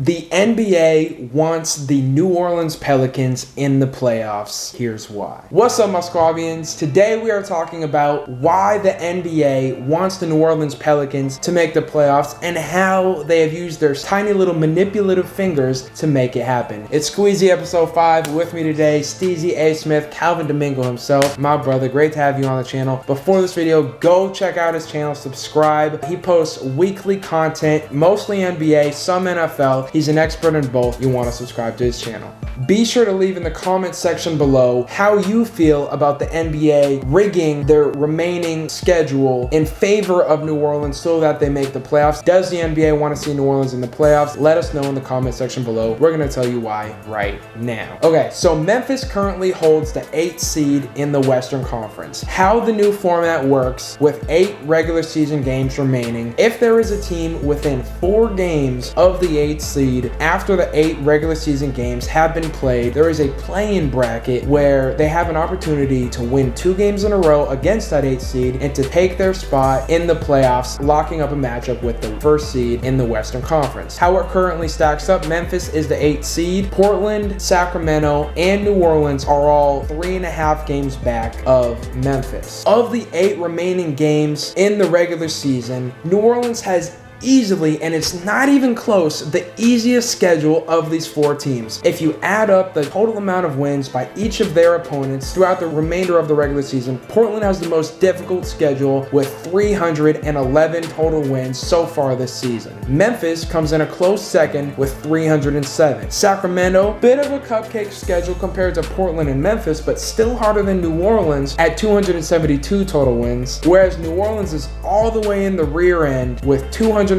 The NBA wants the New Orleans Pelicans in the playoffs. Here's why. What's up, Muscovians? Today we are talking about why the NBA wants the New Orleans Pelicans to make the playoffs and how they have used their tiny little manipulative fingers to make it happen. It's Squeezy episode 5. With me today, Steezy A. Smith, Calvin Domingo himself, my brother. Great to have you on the channel. Before this video, go check out his channel, subscribe. He posts weekly content, mostly NBA, some NFL. He's an expert in both. You want to subscribe to his channel. Be sure to leave in the comment section below how you feel about the NBA rigging their remaining schedule in favor of New Orleans so that they make the playoffs. Does the NBA want to see New Orleans in the playoffs? Let us know in the comment section below. We're going to tell you why right now. Okay, so Memphis currently holds the 8th seed in the Western Conference. How the new format works with 8 regular season games remaining. If there is a team within 4 games of the 8th seed after the 8 regular season games have been played, there is a play-in bracket where they have an opportunity to win 2 games in a row against that 8th seed and to take their spot in the playoffs, locking up a matchup with the 1st seed in the Western Conference. How it currently stacks up: Memphis is the 8th seed. Portland, Sacramento, and New Orleans are all 3.5 games back of Memphis. Of the 8 remaining games in the regular season, New Orleans has easily, and it's not even close, the easiest schedule of these 4 teams. If you add up the total amount of wins by each of their opponents throughout the remainder of the regular season, Portland has the most difficult schedule with 311 total wins so far this season. Memphis comes in a close second with 307. Sacramento, bit of a cupcake schedule compared to Portland and Memphis, but still harder than New Orleans at 272 total wins, whereas New Orleans is all the way in the rear end with 242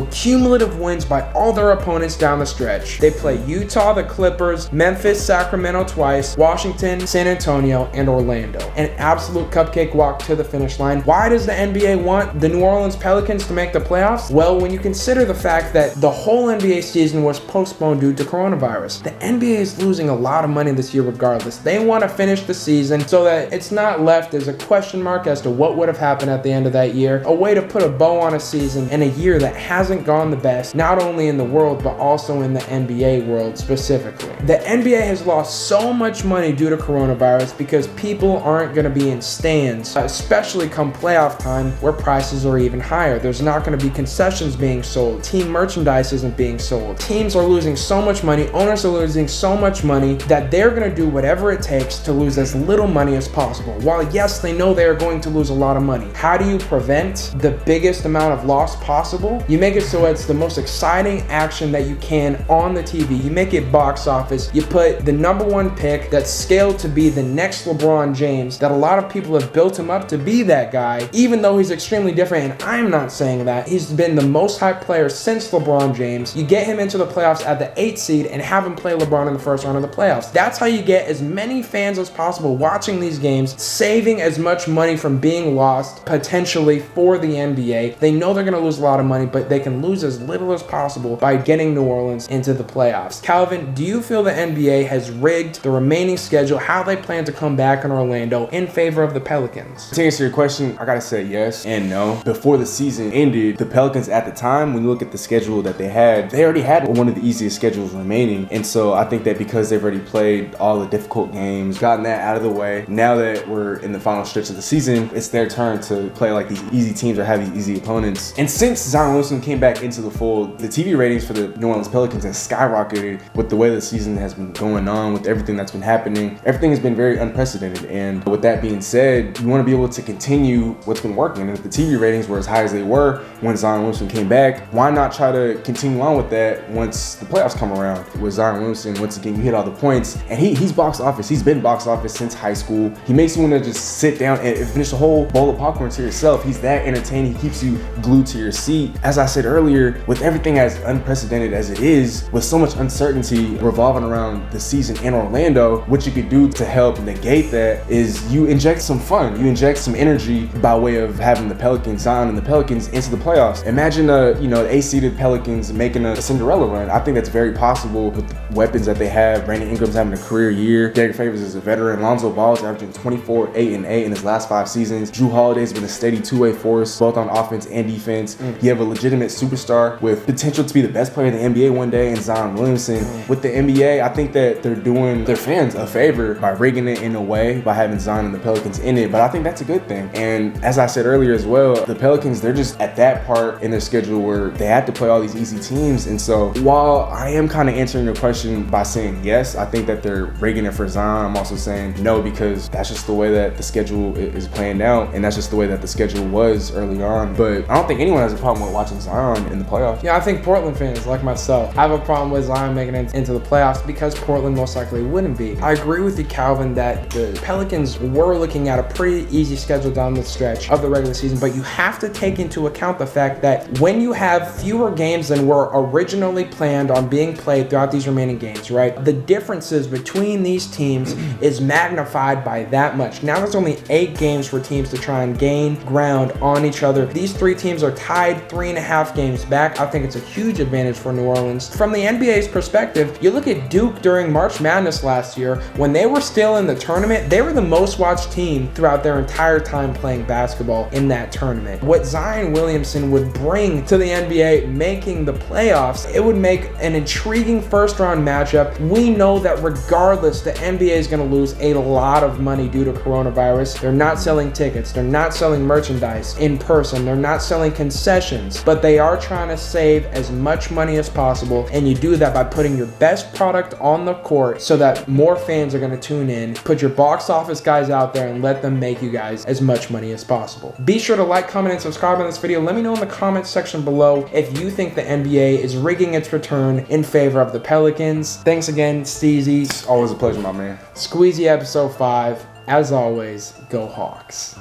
cumulative wins by all their opponents down the stretch. They play Utah, the Clippers, Memphis, Sacramento twice, Washington, San Antonio, and Orlando. An absolute cupcake walk to the finish line. Why does the NBA want the New Orleans Pelicans to make the playoffs? Well, when you consider the fact that the whole NBA season was postponed due to coronavirus, the NBA is losing a lot of money this year regardless. They want to finish the season so that it's not left as a question mark as to what would have happened at the end of that year. A way to put a bow on a season and a year that hasn't gone the best, not only in the world, but also in the NBA world specifically. The NBA has lost so much money due to coronavirus because people aren't going to be in stands, especially come playoff time where prices are even higher. There's not going to be concessions being sold. Team merchandise isn't being sold. Teams are losing so much money. Owners are losing so much money that they're going to do whatever it takes to lose as little money as possible. While yes, they know they are going to lose a lot of money. How do you prevent the biggest amount of loss possible? You make it so it's the most exciting action that you can on the TV. You make it box office. You put the #1 pick that's scaled to be the next LeBron James, that a lot of people have built him up to be that guy, even though he's extremely different, and I'm not saying that. He's been the most hyped player since LeBron James. You get him into the playoffs at the 8th seed and have him play LeBron in the first round of the playoffs. That's how you get as many fans as possible watching these games, saving as much money from being lost potentially for the NBA. They know they're going to lose a lot of money, but they can lose as little as possible by getting New Orleans into the playoffs. Calvin, do you feel the NBA has rigged the remaining schedule, how they plan to come back in Orlando, in favor of the Pelicans? To answer your question, I gotta say yes and no. Before the season ended, the Pelicans at the time, when you look at the schedule that they already had one of the easiest schedules remaining. And so I think that because they've already played all the difficult games, gotten that out of the way, now that we're in the final stretch of the season, it's their turn to play like these easy teams or have these easy opponents. And since Zion Wilson came back into the fold, the TV ratings for the New Orleans Pelicans has skyrocketed with the way the season has been going on, with everything that's been happening. Everything has been very unprecedented. And with that being said, you want to be able to continue what's been working. And if the TV ratings were as high as they were when Zion Wilson came back, why not try to continue on with that once the playoffs come around? With Zion Wilson, once again, you hit all the points, and he's box office. He's been box office since high school. He makes you want to just sit down and finish the whole bowl of popcorn to yourself. He's that entertaining. He keeps you glued to your seat. As I said earlier, with everything as unprecedented as it is, with so much uncertainty revolving around the season in Orlando, what you could do to help negate that is you inject some fun. You inject some energy by way of having the Pelicans, Zion and the Pelicans into the playoffs. Imagine the 8-seeded Pelicans making a Cinderella run. I think that's very possible with the weapons that they have. Brandon Ingram's having a career year. Derek Favors is a veteran. Lonzo Ball's averaging 24, 8, and 8 in his last 5 seasons. Jrue Holiday's been a steady two-way force, both on offense and defense. you have a legitimate superstar with potential to be the best player in the NBA one day in Zion Williamson. With the NBA, I think that they're doing their fans a favor by rigging it in a way, by having Zion and the Pelicans in it, but I think that's a good thing. And as I said earlier as well, the Pelicans, they're just at that part in their schedule where they have to play all these easy teams. And so while I am kind of answering your question by saying yes, I think that they're rigging it for Zion, I'm also saying no, because that's just the way that the schedule is playing out, and that's just the way that the schedule was early on. But I don't think anyone has a problem with watching Zion in the playoffs. Yeah, I think Portland fans, like myself, have a problem with Zion making it into the playoffs because Portland most likely wouldn't be. I agree with you, Calvin, that the Pelicans were looking at a pretty easy schedule down the stretch of the regular season, but you have to take into account the fact that when you have fewer games than were originally planned on being played throughout these remaining games, right, the differences between these teams is magnified by that much. Now there's only 8 games for teams to try and gain ground on each other. These 3 teams are tied 3.5 games back. I think it's a huge advantage for New Orleans. From the NBA's perspective, you look at Duke during March Madness last year, when they were still in the tournament, they were the most watched team throughout their entire time playing basketball in that tournament. What Zion Williamson would bring to the NBA making the playoffs, it would make an intriguing first round matchup. We know that regardless, the NBA is going to lose a lot of money due to coronavirus. They're not selling tickets, they're not selling merchandise in person, they're not selling concessions, but they are trying to save as much money as possible, and you do that by putting your best product on the court so that more fans are going to tune in. Put your box office guys out there and let them make you guys as much money as possible. Be sure to like, comment, and subscribe on this video. Let me know in the comments section below if you think the NBA is rigging its return in favor of the Pelicans. Thanks again, Steezy. Always a pleasure, my man. Squeezy episode 5. As always, go Hawks.